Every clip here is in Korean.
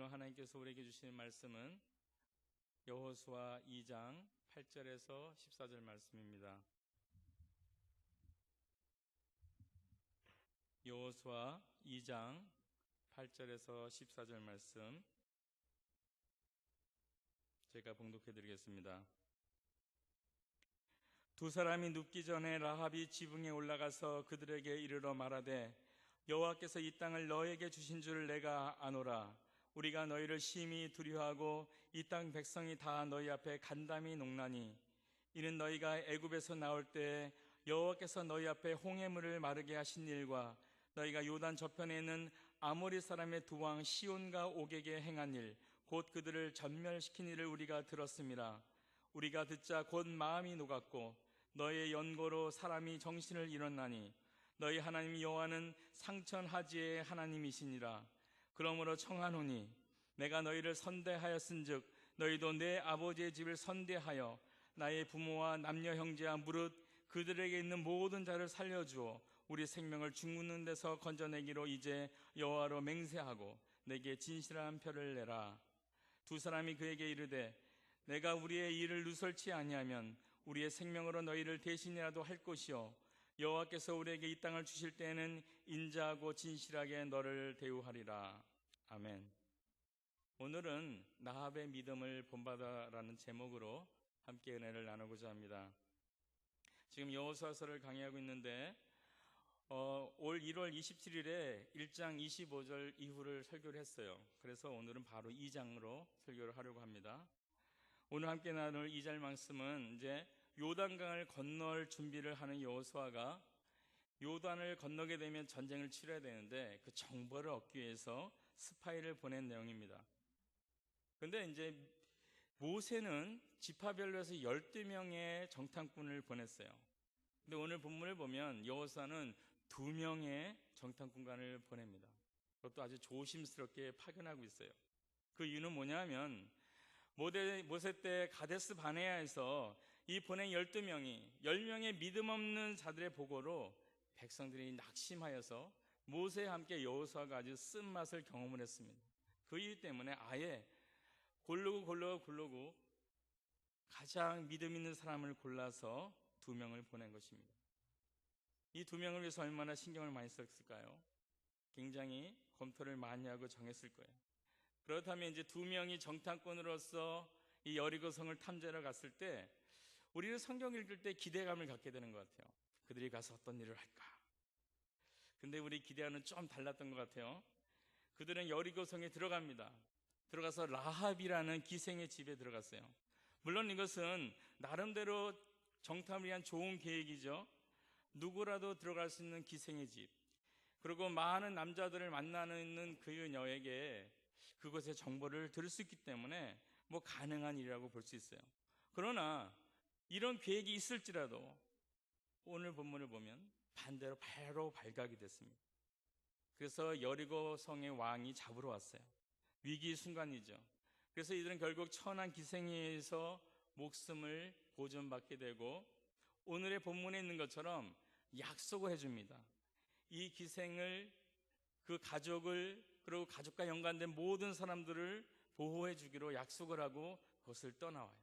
오늘 하나님께서 우리에게 주시는 말씀은 여호수아 2장 8절에서 14절 말씀입니다. 여호수아 2장 8절에서 14절 말씀 제가 봉독해 드리겠습니다. 두 사람이 눕기 전에 라합이 지붕에 올라가서 그들에게 이르러 말하되 여호와께서 이 땅을 너에게 주신 줄 내가 아노라. 우리가 너희를 심히 두려워하고 이 땅 백성이 다 너희 앞에 간담이 녹나니 이는 너희가 애굽에서 나올 때 여호와께서 너희 앞에 홍해물을 마르게 하신 일과 너희가 요단 저편에 있는 아모리 사람의 두 왕 시온과 옥에게 행한 일 곧 그들을 전멸시킨 일을 우리가 들었음이라. 우리가 듣자 곧 마음이 녹았고 너희의 연고로 사람이 정신을 잃었나니 너희 하나님 여호와는 상천하지의 하나님이시니라. 그러므로 청하노니 내가 너희를 선대하였은즉 너희도 내 아버지의 집을 선대하여 나의 부모와 남녀 형제와 무릇 그들에게 있는 모든 자를 살려주어 우리 생명을 죽는 데서 건져내기로 이제 여호와로 맹세하고 내게 진실한 표를 내라. 두 사람이 그에게 이르되 내가 우리의 일을 누설치 아니하면 우리의 생명으로 너희를 대신이라도 할 것이요 여호와께서 우리에게 이 땅을 주실 때에는 인자하고 진실하게 너를 대우하리라. 아멘. 오늘은 라합의 믿음을 본받아라는 제목으로 함께 은혜를 나누고자 합니다. 지금 여호수아서를 강의하고 있는데 올 1월 27일에 1장 25절 이후를 설교를 했어요. 그래서 오늘은 바로 2장으로 설교를 하려고 합니다. 오늘 함께 나눌 2절 말씀은 이제 요단강을 건널 준비를 하는 여호수아가 요단을 건너게 되면 전쟁을 치러야 되는데 그 정보를 얻기 위해서 스파이를 보낸 내용입니다. 그런데 이제 모세는 지파별로 해서 12명의 정탐꾼을 보냈어요. 근데 오늘 본문을 보면 여호수아는 2명의 정탐꾼관을 보냅니다. 그것도 아주 조심스럽게 파견하고 있어요. 그 이유는 뭐냐면 모세 때 가데스 바네아에서 이 보낸 12명이 10명의 믿음 없는 자들의 보고로 백성들이 낙심하여서 모세와 함께 여호수아가 아주 쓴맛을 경험을 했습니다. 그 이유 때문에 아예 고르고 가장 믿음 있는 사람을 골라서 2명을 보낸 것입니다. 이 2명을 위해서 얼마나 신경을 많이 썼을까요? 굉장히 검토를 많이 하고 정했을 거예요. 그렇다면 이제 2명이 정탐꾼으로서 이 여리고성을 탐지하러 갔을 때 우리는 성경 읽을 때 기대감을 갖게 되는 것 같아요. 그들이 가서 어떤 일을 할까? 근데 우리 기대와는 좀 달랐던 것 같아요. 그들은 여리고성에 들어갑니다. 들어가서 라합이라는 기생의 집에 들어갔어요. 물론 이것은 나름대로 정탐을 위한 좋은 계획이죠. 누구라도 들어갈 수 있는 기생의 집, 그리고 많은 남자들을 만나는 그녀에게 그곳의 정보를 들을 수 있기 때문에 가능한 일이라고 볼 수 있어요. 그러나 이런 계획이 있을지라도 오늘 본문을 보면 반대로 바로 발각이 됐습니다. 그래서 여리고 성의 왕이 잡으러 왔어요. 위기 순간이죠. 그래서 이들은 결국 천한 기생에 의해서 목숨을 보존받게 되고 오늘의 본문에 있는 것처럼 약속을 해줍니다. 이 기생을, 그 가족을, 그리고 가족과 연관된 모든 사람들을 보호해 주기로 약속을 하고 그것을 떠나와요.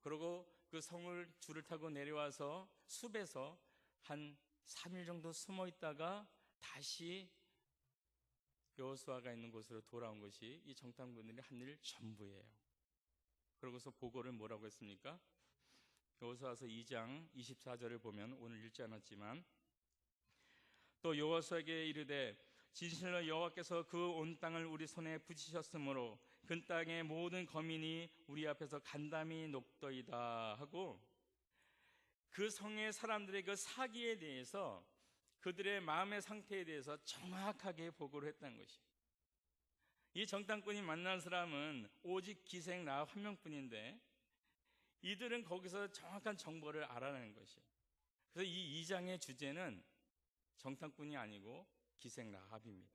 그리고 그 성을 줄을 타고 내려와서 숲에서 한 3일 정도 숨어 있다가 다시 여호수아가 있는 곳으로 돌아온 것이 이 정탐꾼들이 한 일 전부예요. 그러고서 보고를 뭐라고 했습니까? 여호수아서 2장 24절을 보면 오늘 읽지 않았지만 또 여호수아에게 이르되 진실로 여호와께서 그 온 땅을 우리 손에 붙이셨으므로 그 땅의 모든 거민이 우리 앞에서 간담이 녹더이다 하고 그 성의 사람들의 그 사기에 대해서 그들의 마음의 상태에 대해서 정확하게 보고를 했다는 것이에요. 이 정탐꾼이 만난 사람은 오직 기생 라합 한 명뿐인데 이들은 거기서 정확한 정보를 알아내는 것이에요. 그래서 이 2장의 주제는 정탐꾼이 아니고 기생 라합입니다.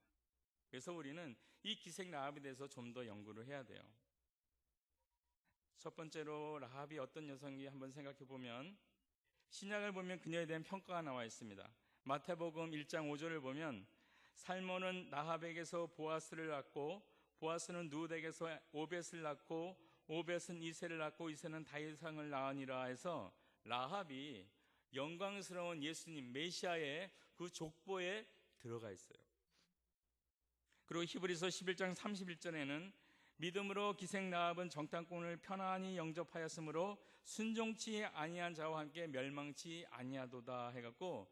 그래서 우리는 이 기생 라합에 대해서 좀 더 연구를 해야 돼요. 첫 번째로 라합이 어떤 여성인지 한번 생각해 보면 신약을 보면 그녀에 대한 평가가 나와 있습니다. 마태복음 1장 5절을 보면 살몬은 라합에게서 보아스를 낳고 보아스는 룻에게서 오벳을 낳고 오벳은 이새를 낳고 이새는 다윗왕을 낳으니라 해서 라합이 영광스러운 예수님 메시아의 그 족보에 들어가 있어요. 그리고 히브리서 11장 31절에는 믿음으로 기생 라합은 정탐꾼을 편안히 영접하였으므로 순종치 아니한 자와 함께 멸망치 아니하도다 해갖고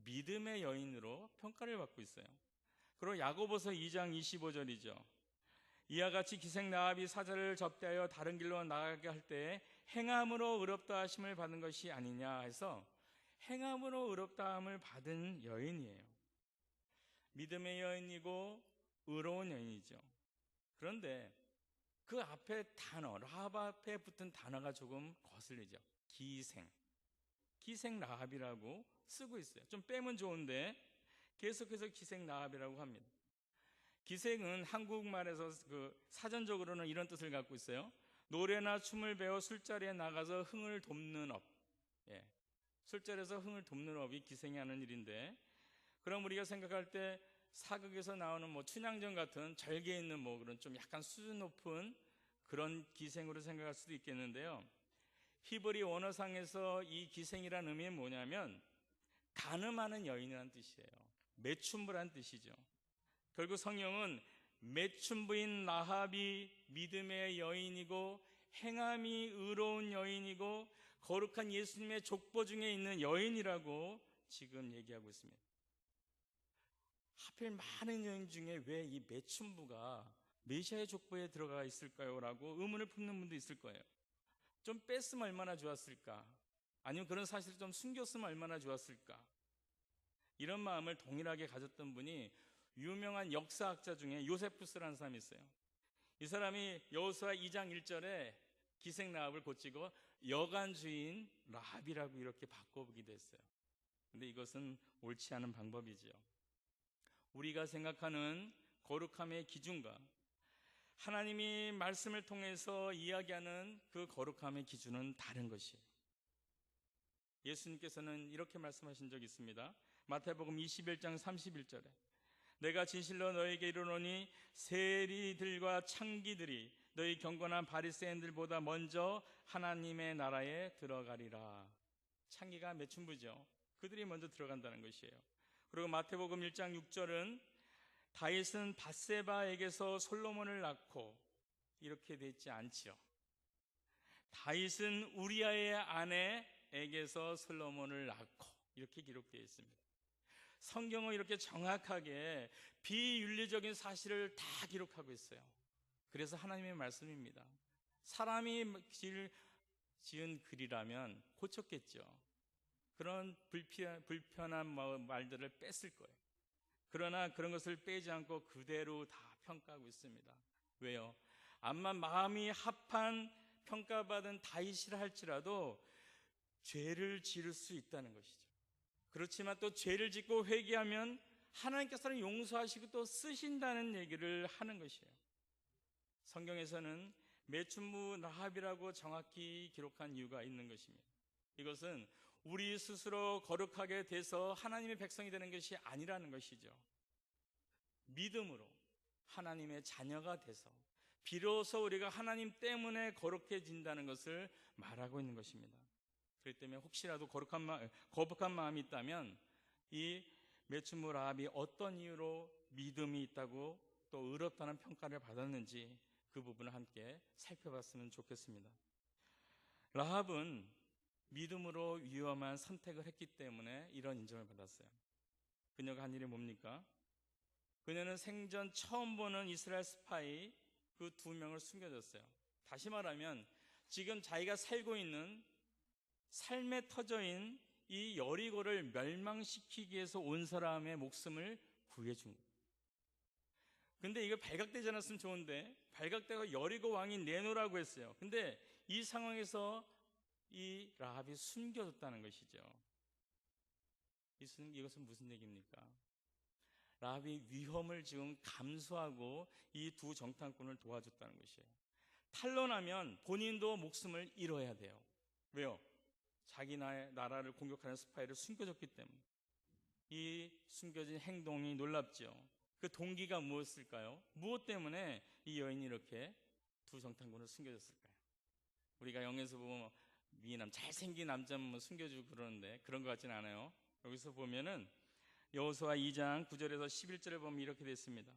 믿음의 여인으로 평가를 받고 있어요. 그리고 야고보서 2장 25절이죠. 이와 같이 기생 라합이 사자를 접대하여 다른 길로 나가게 할 때 행함으로 의롭다 하심을 받은 것이 아니냐 해서 행함으로 의롭다 함을 받은 여인이에요. 믿음의 여인이고 의로운 여인이죠. 그런데 그 앞에 단어, 라합 앞에 붙은 단어가 조금 거슬리죠. 기생 라합이라고 쓰고 있어요. 좀 빼면 좋은데 계속해서 기생 라합이라고 합니다. 기생은 한국말에서 사전적으로는 이런 뜻을 갖고 있어요. 노래나 춤을 배워 술자리에 나가서 흥을 돕는 업. 술자리에서 흥을 돕는 업이 기생이 하는 일인데, 그럼 우리가 생각할 때 사극에서 나오는 춘향전 같은 절개 있는 그런 좀 약간 수준 높은 그런 기생으로 생각할 수도 있겠는데요. 히브리 원어상에서 이 기생이라는 의미는 뭐냐면 간음하는 여인이라는 뜻이에요. 매춘부라는 뜻이죠. 결국 성경은 매춘부인 라합이 믿음의 여인이고 행함이 의로운 여인이고 거룩한 예수님의 족보 중에 있는 여인이라고 지금 얘기하고 있습니다. 하필 많은 여인 중에 왜 이 매춘부가 메시아의 족보에 들어가 있을까요? 라고 의문을 품는 분도 있을 거예요. 좀 뺐으면 얼마나 좋았을까? 아니면 그런 사실을 좀 숨겼으면 얼마나 좋았을까? 이런 마음을 동일하게 가졌던 분이 유명한 역사학자 중에 요세푸스라는 사람이 있어요. 이 사람이 여호수아 2장 1절에 기생 라합을 고치고 여간주인 라합이라고 이렇게 바꿔보기도 했어요. 근데 이것은 옳지 않은 방법이죠. 우리가 생각하는 거룩함의 기준과 하나님이 말씀을 통해서 이야기하는 그 거룩함의 기준은 다른 것이에요. 예수님께서는 이렇게 말씀하신 적이 있습니다. 마태복음 21장 31절에 내가 진실로 너에게 이르노니 세리들과 창기들이 너희 경건한 바리새인들보다 먼저 하나님의 나라에 들어가리라. 창기가 매춘부죠. 그들이 먼저 들어간다는 것이에요. 그리고 마태복음 1장 6절은 다윗은 밧세바에게서 솔로몬을 낳고 이렇게 되지 않지요. 다윗은 우리아의 아내에게서 솔로몬을 낳고 이렇게 기록되어 있습니다. 성경은 이렇게 정확하게 비윤리적인 사실을 다 기록하고 있어요. 그래서 하나님의 말씀입니다. 사람이 지은 글이라면 고쳤겠죠. 그런 불편한 말들을 뺐을 거예요. 그러나 그런 것을 빼지 않고 그대로 다 평가하고 있습니다. 왜요? 암만 마음이 합한 평가받은 다윗이라 할지라도 죄를 지을 수 있다는 것이죠. 그렇지만 또 죄를 짓고 회개하면 하나님께서는 용서하시고 또 쓰신다는 얘기를 하는 것이에요. 성경에서는 매춘부 라합이라고 정확히 기록한 이유가 있는 것입니다. 이것은 우리 스스로 거룩하게 돼서 하나님의 백성이 되는 것이 아니라는 것이죠. 믿음으로 하나님의 자녀가 돼서 비로소 우리가 하나님 때문에 거룩해진다는 것을 말하고 있는 것입니다. 그렇기 때문에 혹시라도 거북한 마음이 있다면 이 매춘부 라합이 어떤 이유로 믿음이 있다고 또 의롭다는 평가를 받았는지 그 부분을 함께 살펴봤으면 좋겠습니다. 라합은 믿음으로 위험한 선택을 했기 때문에 이런 인정을 받았어요. 그녀가 한 일이 뭡니까? 그녀는 생전 처음 보는 이스라엘 스파이 그 2명을 숨겨줬어요. 다시 말하면 지금 자기가 살고 있는 삶의 터전인 이 여리고를 멸망시키기 위해서 온 사람의 목숨을 구해준 거예요. 근데 이거 발각되지 않았으면 좋은데 발각되고 여리고 왕이 내놓으라고 했어요. 근데 이 상황에서 이 라합이 숨겨졌다는 것이죠. 이것은 무슨 얘기입니까? 라합이 위험을 지금 감수하고 이 두 정탐꾼을 도와줬다는 것이에요. 탄로나면 본인도 목숨을 잃어야 돼요. 왜요? 자기 나라를 공격하는 스파이를 숨겨줬기 때문에. 이 숨겨진 행동이 놀랍죠. 그 동기가 무엇일까요? 무엇 때문에 이 여인이 이렇게 두 정탐꾼을 숨겨줬을까요? 우리가 영에서 보면 미남, 잘생긴 남자는 뭐 숨겨주고 그러는데 그런 것 같지는 않아요. 여기서 보면은 여호수아 2장 9절에서 11절에 보면 이렇게 되어 있습니다.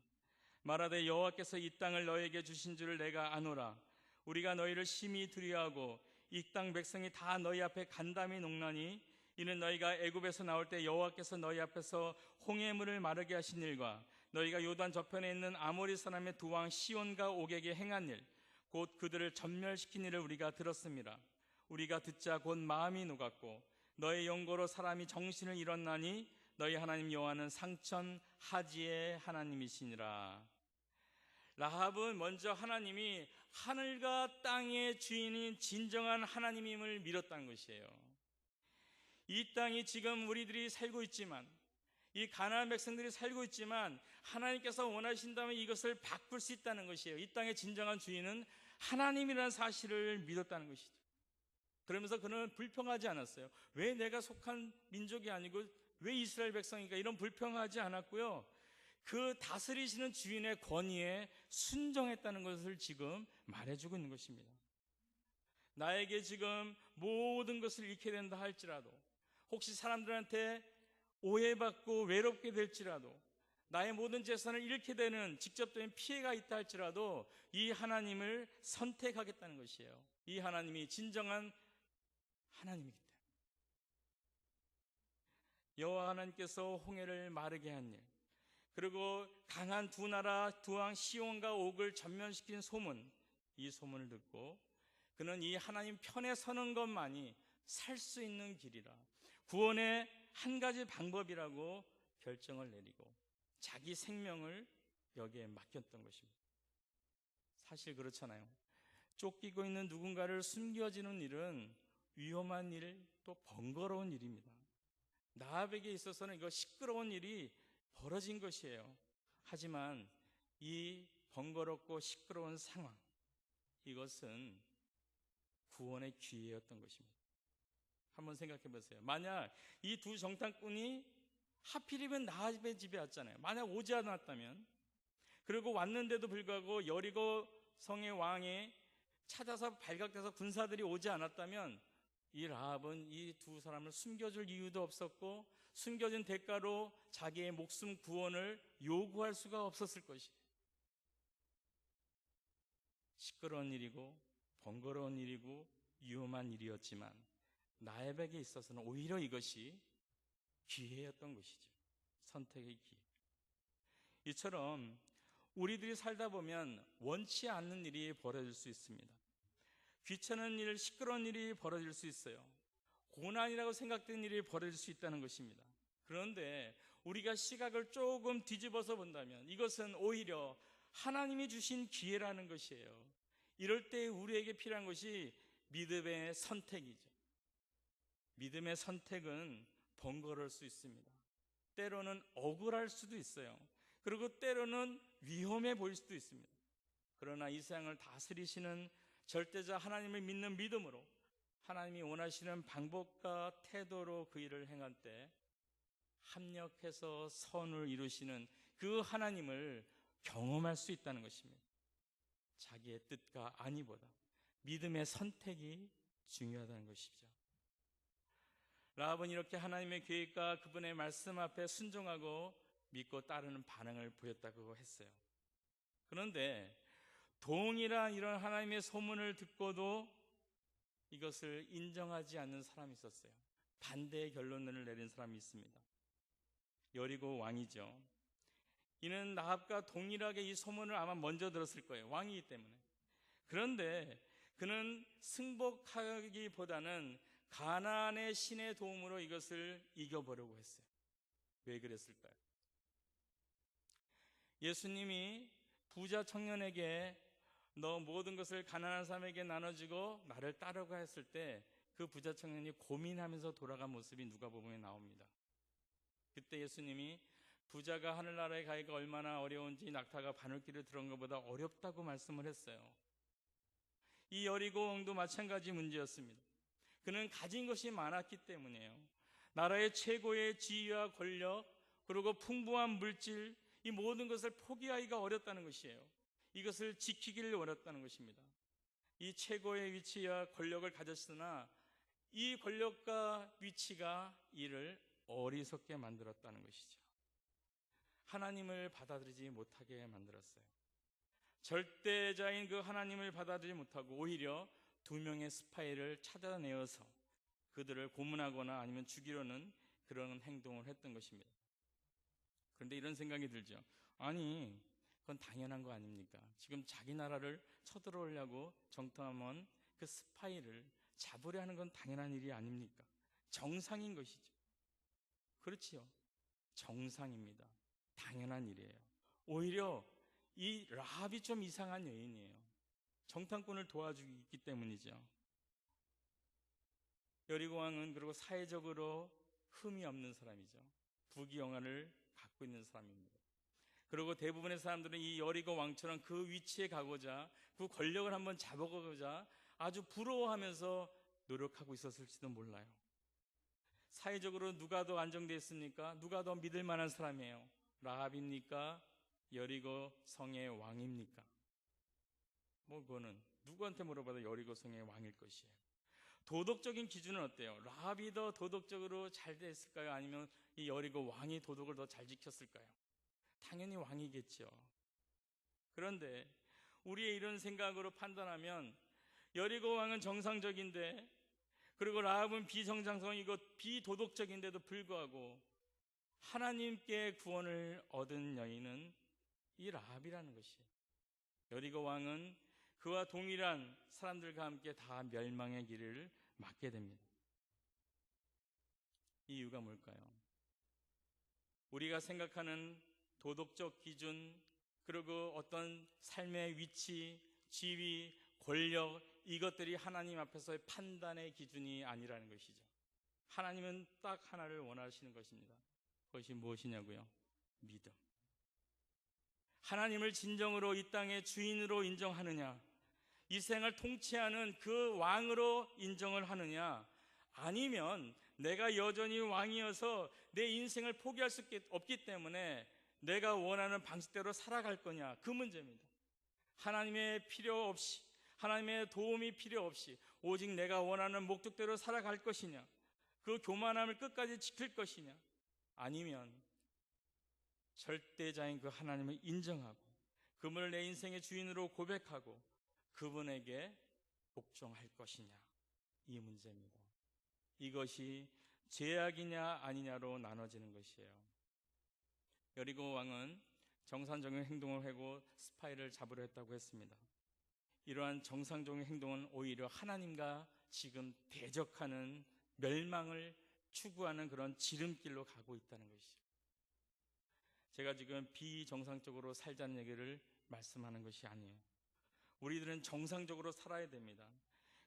말하되 여호와께서 이 땅을 너에게 주신 줄을 내가 아노라. 우리가 너희를 심히 두려워하고 이 땅 백성이 다 너희 앞에 간담이 녹나니 이는 너희가 애굽에서 나올 때 여호와께서 너희 앞에서 홍해물을 마르게 하신 일과 너희가 요단 저편에 있는 아모리 사람의 두 왕 시온과 옥에게 행한 일 곧 그들을 전멸시킨 일을 우리가 들었습니다. 우리가 듣자 곧 마음이 녹았고 너의 영고로 사람이 정신을 잃었나니 너희 하나님 여호와는 상천하지의 하나님이시니라. 라합은 먼저 하나님이 하늘과 땅의 주인인 진정한 하나님임을 믿었다는 것이에요. 이 땅이 지금 우리들이 살고 있지만, 이 가나안 백성들이 살고 있지만 하나님께서 원하신다면 이것을 바꿀 수 있다는 것이에요. 이 땅의 진정한 주인은 하나님이라는 사실을 믿었다는 것이죠. 그러면서 그는 불평하지 않았어요. 왜 내가 속한 민족이 아니고 왜 이스라엘 백성인가, 이런 불평하지 않았고요. 그 다스리시는 주인의 권위에 순종했다는 것을 지금 말해주고 있는 것입니다. 나에게 지금 모든 것을 잃게 된다 할지라도, 혹시 사람들한테 오해받고 외롭게 될지라도, 나의 모든 재산을 잃게 되는 직접적인 피해가 있다 할지라도 이 하나님을 선택하겠다는 것이에요. 이 하나님이 진정한 하나님이기 때문에. 여호와 하나님께서 홍해를 마르게 한 일, 그리고 강한 두 나라 두 왕 시온과 옥을 전면시킨 소문, 이 소문을 듣고 그는 이 하나님 편에 서는 것만이 살 수 있는 길이라, 구원의 한 가지 방법이라고 결정을 내리고 자기 생명을 여기에 맡겼던 것입니다. 사실 그렇잖아요. 쫓기고 있는 누군가를 숨겨지는 일은 위험한 일, 또 번거로운 일입니다. 라합에게 있어서는 이거 시끄러운 일이 벌어진 것이에요. 하지만 이 번거롭고 시끄러운 상황, 이것은 구원의 기회였던 것입니다. 한번 생각해 보세요. 만약 이 두 정탐꾼이 하필이면 라합의 집에 왔잖아요. 만약 오지 않았다면, 그리고 왔는데도 불구하고 여리고 성의 왕이 찾아서 발각돼서 군사들이 오지 않았다면 이 라합은 이 두 사람을 숨겨줄 이유도 없었고 숨겨진 대가로 자기의 목숨 구원을 요구할 수가 없었을 것이에요. 시끄러운 일이고 번거로운 일이고 위험한 일이었지만 라합에게 있어서는 오히려 이것이 기회였던 것이죠. 선택의 기회. 이처럼 우리들이 살다 보면 원치 않는 일이 벌어질 수 있습니다. 귀찮은 일, 시끄러운 일이 벌어질 수 있어요. 고난이라고 생각되는 일이 벌어질 수 있다는 것입니다. 그런데 우리가 시각을 조금 뒤집어서 본다면 이것은 오히려 하나님이 주신 기회라는 것이에요. 이럴 때 우리에게 필요한 것이 믿음의 선택이죠. 믿음의 선택은 번거로울 수 있습니다. 때로는 억울할 수도 있어요. 그리고 때로는 위험해 보일 수도 있습니다. 그러나 이 세상을 다스리시는 절대자 하나님을 믿는 믿음으로 하나님이 원하시는 방법과 태도로 그 일을 행할 때 합력해서 선을 이루시는 그 하나님을 경험할 수 있다는 것입니다. 자기의 뜻과 아니보다 믿음의 선택이 중요하다는 것이죠. 라합은 이렇게 하나님의 계획과 그분의 말씀 앞에 순종하고 믿고 따르는 반응을 보였다고 했어요. 그런데 동일한 이런 하나님의 소문을 듣고도 이것을 인정하지 않는 사람이 있었어요. 반대의 결론을 내린 사람이 있습니다. 여리고 왕이죠. 이는 라합과 동일하게 이 소문을 아마 먼저 들었을 거예요. 왕이기 때문에. 그런데 그는 승복하기보다는 가나안의 신의 도움으로 이것을 이겨보려고 했어요. 왜 그랬을까요? 예수님이 부자 청년에게 너 모든 것을 가난한 사람에게 나눠주고 나를 따르고 했을 때 그 부자 청년이 고민하면서 돌아간 모습이 누가복음에 나옵니다. 그때 예수님이 부자가 하늘나라에 가기가 얼마나 어려운지 낙타가 바늘길을 들어온 것보다 어렵다고 말씀을 했어요. 이 여리고 왕도 마찬가지 문제였습니다. 그는 가진 것이 많았기 때문이에요. 나라의 최고의 지위와 권력, 그리고 풍부한 물질, 이 모든 것을 포기하기가 어렵다는 것이에요. 이것을 지키기를 어렵다는 것입니다. 이 최고의 위치와 권력을 가졌으나 이 권력과 위치가 이를 어리석게 만들었다는 것이죠. 하나님을 받아들이지 못하게 만들었어요. 절대자인 그 하나님을 받아들이지 못하고 오히려 두 명의 스파이를 찾아내어서 그들을 고문하거나 아니면 죽이려는 그런 행동을 했던 것입니다. 그런데 이런 생각이 들죠. 아니, 그건 당연한 거 아닙니까? 지금 자기 나라를 쳐들어오려고 정탐한 그 스파이를 잡으려 하는 건 당연한 일이 아닙니까? 정상인 것이죠. 그렇지요. 정상입니다. 당연한 일이에요. 오히려 이 라합이 좀 이상한 여인이에요. 정탐꾼을 도와주기 있기 때문이죠. 여리고 왕은 그리고 사회적으로 흠이 없는 사람이죠. 부귀영화를 갖고 있는 사람입니다. 그리고 대부분의 사람들은 이 여리고 왕처럼 그 위치에 가고자 그 권력을 한번 잡아가고자 아주 부러워하면서 노력하고 있었을지도 몰라요. 사회적으로 누가 더 안정되어 있습니까? 누가 더 믿을 만한 사람이에요? 라합입니까? 여리고 성의 왕입니까? 그거는 누구한테 물어봐도 여리고 성의 왕일 것이에요. 도덕적인 기준은 어때요? 라합이 더 도덕적으로 잘 됐을까요? 아니면 이 여리고 왕이 도덕을 더 잘 지켰을까요? 당연히 왕이겠죠. 그런데 우리의 이런 생각으로 판단하면 여리고 왕은 정상적인데, 그리고 라합은 비정상적이고 비도덕적인데도 불구하고 하나님께 구원을 얻은 여인은 이 라합이라는 것이에요. 여리고 왕은 그와 동일한 사람들과 함께 다 멸망의 길을 맞게 됩니다. 이유가 뭘까요? 우리가 생각하는 도덕적 기준, 그리고 어떤 삶의 위치, 지위, 권력, 이것들이 하나님 앞에서의 판단의 기준이 아니라는 것이죠. 하나님은 딱 하나를 원하시는 것입니다. 그것이 무엇이냐고요? 믿음. 하나님을 진정으로 이 땅의 주인으로 인정하느냐, 이 생을 통치하는 그 왕으로 인정을 하느냐, 아니면 내가 여전히 왕이어서 내 인생을 포기할 수 없기 때문에 내가 원하는 방식대로 살아갈 거냐, 그 문제입니다. 하나님의 필요 없이, 하나님의 도움이 필요 없이 오직 내가 원하는 목적대로 살아갈 것이냐, 그 교만함을 끝까지 지킬 것이냐, 아니면 절대자인 그 하나님을 인정하고 그분을 내 인생의 주인으로 고백하고 그분에게 복종할 것이냐, 이 문제입니다. 이것이 죄악이냐 아니냐로 나눠지는 것이에요. 여리고 왕은 정상적인 행동을 하고 스파이를 잡으려 했다고 했습니다. 이러한 정상적인 행동은 오히려 하나님과 지금 대적하는, 멸망을 추구하는 그런 지름길로 가고 있다는 것이죠. 제가 지금 비정상적으로 살자는 얘기를 말씀하는 것이 아니에요. 우리들은 정상적으로 살아야 됩니다.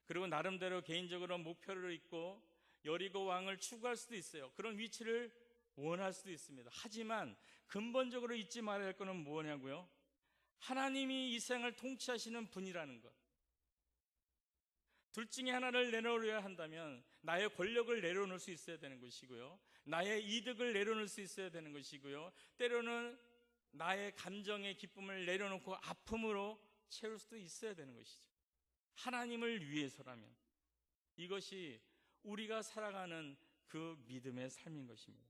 그리고 나름대로 개인적으로 목표를 있고 여리고 왕을 추구할 수도 있어요. 그런 위치를 원할 수도 있습니다. 하지만 근본적으로 잊지 말아야 할 것은 뭐냐고요? 하나님이 이 세상을 통치하시는 분이라는 것. 둘 중에 하나를 내놓으려야 한다면 나의 권력을 내려놓을 수 있어야 되는 것이고요, 나의 이득을 내려놓을 수 있어야 되는 것이고요, 때로는 나의 감정의 기쁨을 내려놓고 아픔으로 채울 수도 있어야 되는 것이죠. 하나님을 위해서라면 이것이 우리가 살아가는 그 믿음의 삶인 것입니다.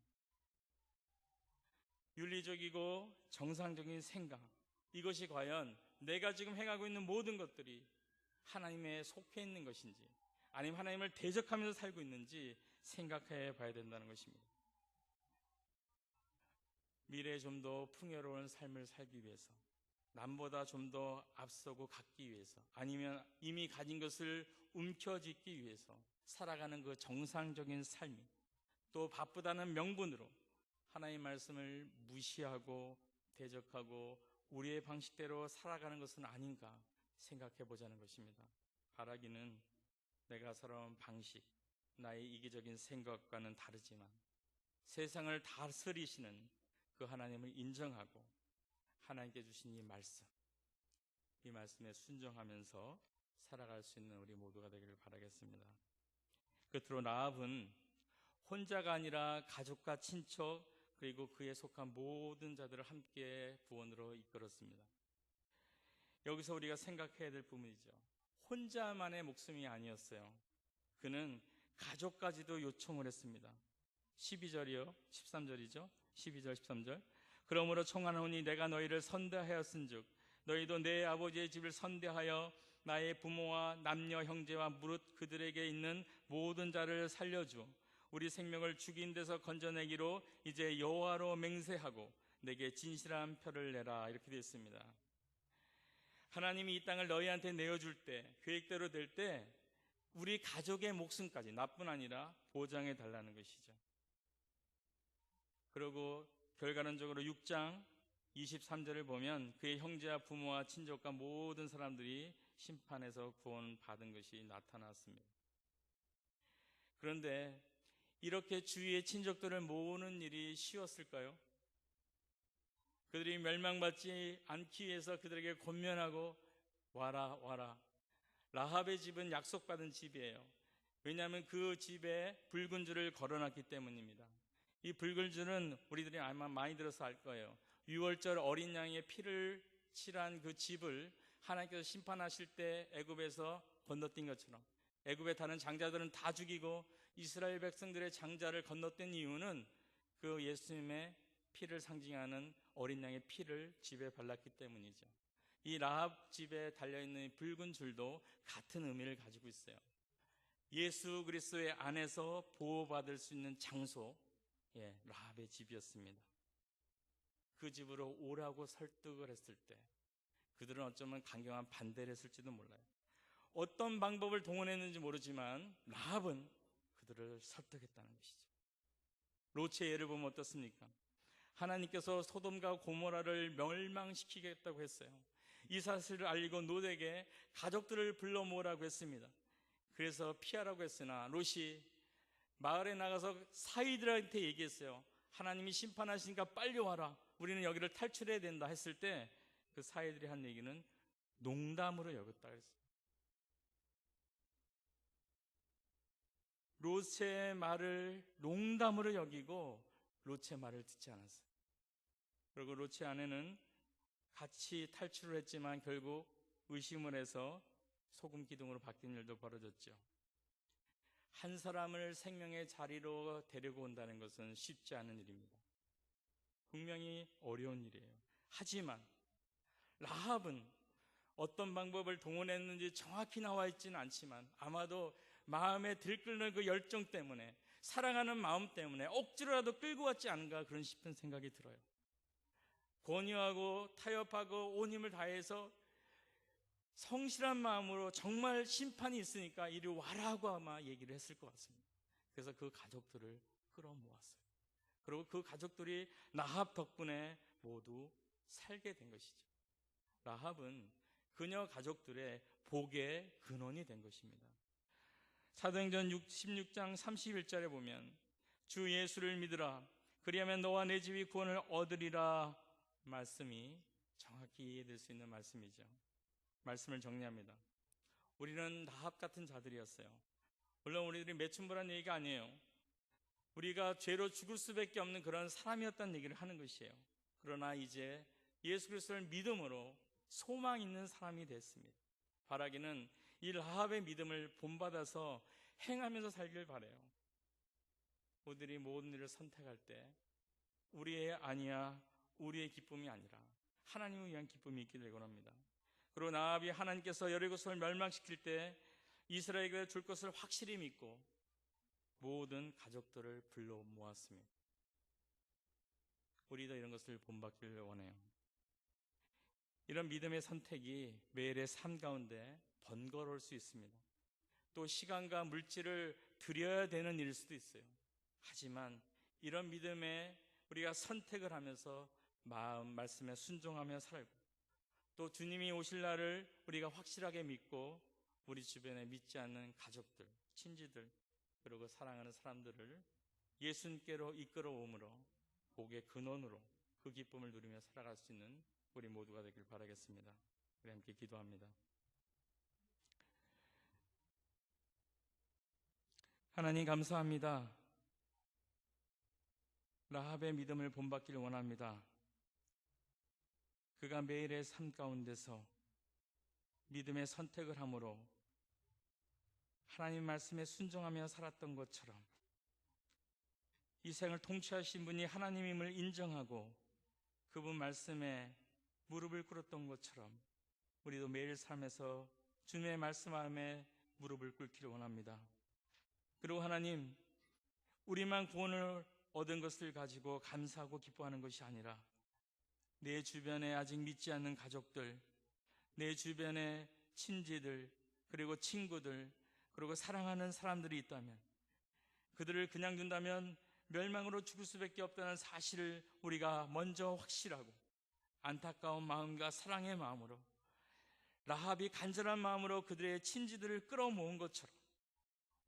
윤리적이고 정상적인 생각, 이것이 과연 내가 지금 행하고 있는 모든 것들이 하나님에 속해 있는 것인지, 아니면 하나님을 대적하면서 살고 있는지 생각해 봐야 된다는 것입니다. 미래에 좀 더 풍요로운 삶을 살기 위해서, 남보다 좀 더 앞서고 갖기 위해서, 아니면 이미 가진 것을 움켜쥐기 위해서 살아가는 그 정상적인 삶이 또 바쁘다는 명분으로 하나님의 말씀을 무시하고 대적하고 우리의 방식대로 살아가는 것은 아닌가 생각해 보자는 것입니다. 바라기는 내가 살아온 방식, 나의 이기적인 생각과는 다르지만 세상을 다스리시는 그 하나님을 인정하고 하나님께 주신 이 말씀에 순종하면서 살아갈 수 있는 우리 모두가 되기를 바라겠습니다. 끝으로 라합은 혼자가 아니라 가족과 친척, 그리고 그에 속한 모든 자들을 함께 구원으로 이끌었습니다. 여기서 우리가 생각해야 될 부분이죠. 혼자만의 목숨이 아니었어요. 그는 가족까지도 요청을 했습니다. 12절이요 13절이죠 12절 13절. 그러므로 청하노니 내가 너희를 선대하였은즉 너희도 내 아버지의 집을 선대하여 나의 부모와 남녀 형제와 무릇 그들에게 있는 모든 자를 살려주 우리 생명을 죽인 데서 건져내기로 이제 여호와로 맹세하고 내게 진실한 표를 내라. 이렇게 되어 있습니다. 하나님이 이 땅을 너희한테 내어줄 때, 계획대로 될 때 우리 가족의 목숨까지 나뿐 아니라 보장해 달라는 것이죠. 그리고 결과론적으로 6장 23절을 보면 그의 형제와 부모와 친족과 모든 사람들이 심판에서 구원받은 것이 나타났습니다. 그런데 이렇게 주위의 친족들을 모으는 일이 쉬웠을까요? 그들이 멸망받지 않기 위해서 그들에게 권면하고 와라 와라. 라합의 집은 약속받은 집이에요. 왜냐하면 그 집에 붉은 줄을 걸어놨기 때문입니다. 이 붉은 줄은 우리들이 아마 많이 들어서 알 거예요. 유월절 어린 양의 피를 칠한 그 집을 하나님께서 심판하실 때 애굽에서 건너뛴 것처럼 애굽의 다른 장자들은 다 죽이고 이스라엘 백성들의 장자를 건너뛴 이유는 그 예수님의 피를 상징하는 어린 양의 피를 집에 발랐기 때문이죠. 이 라합 집에 달려있는 붉은 줄도 같은 의미를 가지고 있어요. 예수 그리스도의 안에서 보호받을 수 있는 장소, 라합의 집이었습니다. 그 집으로 오라고 설득을 했을 때 그들은 어쩌면 강경한 반대를 했을지도 몰라요. 어떤 방법을 동원했는지 모르지만 라합은 그들을 설득했다는 것이죠. 롯의 예를 보면 어떻습니까? 하나님께서 소돔과 고모라를 멸망시키겠다고 했어요. 이 사실을 알리고 롯에게 가족들을 불러 모으라고 했습니다. 그래서 피하라고 했으나 롯이 마을에 나가서 사이들한테 얘기했어요. 하나님이 심판하시니까 빨리 와라. 우리는 여기를 탈출해야 된다 했을 때 그 사이들이 한 얘기는 농담으로 여겼다 그랬어요. 롯의 말을 농담으로 여기고 롯의 말을 듣지 않았어요. 그리고 롯의 아내는 같이 탈출을 했지만 결국 의심을 해서 소금 기둥으로 바뀐 일도 벌어졌죠. 한 사람을 생명의 자리로 데리고 온다는 것은 쉽지 않은 일입니다. 분명히 어려운 일이에요. 하지만 라합은 어떤 방법을 동원했는지 정확히 나와 있지는 않지만 아마도 마음에 들끓는 그 열정 때문에 사랑하는 마음 때문에 억지로라도 끌고 왔지 않은가 그런 싶은 생각이 들어요. 권유하고 타협하고 온 힘을 다해서 성실한 마음으로 정말 심판이 있으니까 이리 와라고 아마 얘기를 했을 것 같습니다. 그래서 그 가족들을 끌어모았어요. 그리고 그 가족들이 라합 덕분에 모두 살게 된 것이죠. 라합은 그녀 가족들의 복의 근원이 된 것입니다. 사도행전 16장 31절에 보면 주 예수를 믿으라 그리하면 너와 내 집이 구원을 얻으리라 말씀이 정확히 이해될 수 있는 말씀이죠. 말씀을 정리합니다. 우리는 라합 같은 자들이었어요. 물론 우리들이 매춘부란 얘기가 아니에요. 우리가 죄로 죽을 수밖에 없는 그런 사람이었다는 얘기를 하는 것이에요. 그러나 이제 예수 그리스도를 믿음으로 소망 있는 사람이 됐습니다. 바라기는 이 라합의 믿음을 본받아서 행하면서 살길 바라요. 우리들이 모든 일을 선택할 때 우리의 아니야 우리의 기쁨이 아니라 하나님을 위한 기쁨이 있기를 원합니다. 그리고 라합이 하나님께서 여리고성을 멸망시킬 때 이스라엘에게 줄 것을 확실히 믿고 모든 가족들을 불러 모았습니다. 우리도 이런 것을 본받기를 원해요. 이런 믿음의 선택이 매일의 삶 가운데 번거로울 수 있습니다. 또 시간과 물질을 들여야 되는 일일 수도 있어요. 하지만 이런 믿음에 우리가 선택을 하면서 마음 말씀에 순종하며 살고 또 주님이 오실 날을 우리가 확실하게 믿고 우리 주변에 믿지 않는 가족들, 친지들 그리고 사랑하는 사람들을 예수님께로 이끌어옴으로 복의 근원으로 그 기쁨을 누리며 살아갈 수 있는 우리 모두가 되길 바라겠습니다. 우리 함께 기도합니다. 하나님 감사합니다. 라합의 믿음을 본받기를 원합니다. 그가 매일의 삶 가운데서 믿음의 선택을 함으로 하나님 말씀에 순종하며 살았던 것처럼, 이 생을 통치하신 분이 하나님임을 인정하고 그분 말씀에 무릎을 꿇었던 것처럼 우리도 매일 삶에서 주님의 말씀 앞에 무릎을 꿇기를 원합니다. 그리고 하나님, 우리만 구원을 얻은 것을 가지고 감사하고 기뻐하는 것이 아니라 내 주변에 아직 믿지 않는 가족들, 내 주변에 친지들, 그리고 친구들, 그리고 사랑하는 사람들이 있다면 그들을 그냥 둔다면 멸망으로 죽을 수밖에 없다는 사실을 우리가 먼저 확실하고 안타까운 마음과 사랑의 마음으로, 라합이 간절한 마음으로 그들의 친지들을 끌어모은 것처럼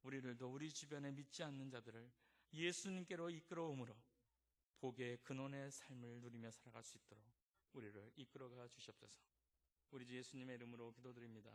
우리들도 우리 주변에 믿지 않는 자들을 예수님께로 이끌어오므로 복의 근원의 삶을 누리며 살아갈 수 있도록 우리를 이끌어가 주시옵소서. 우리 주 예수님의 이름으로 기도드립니다.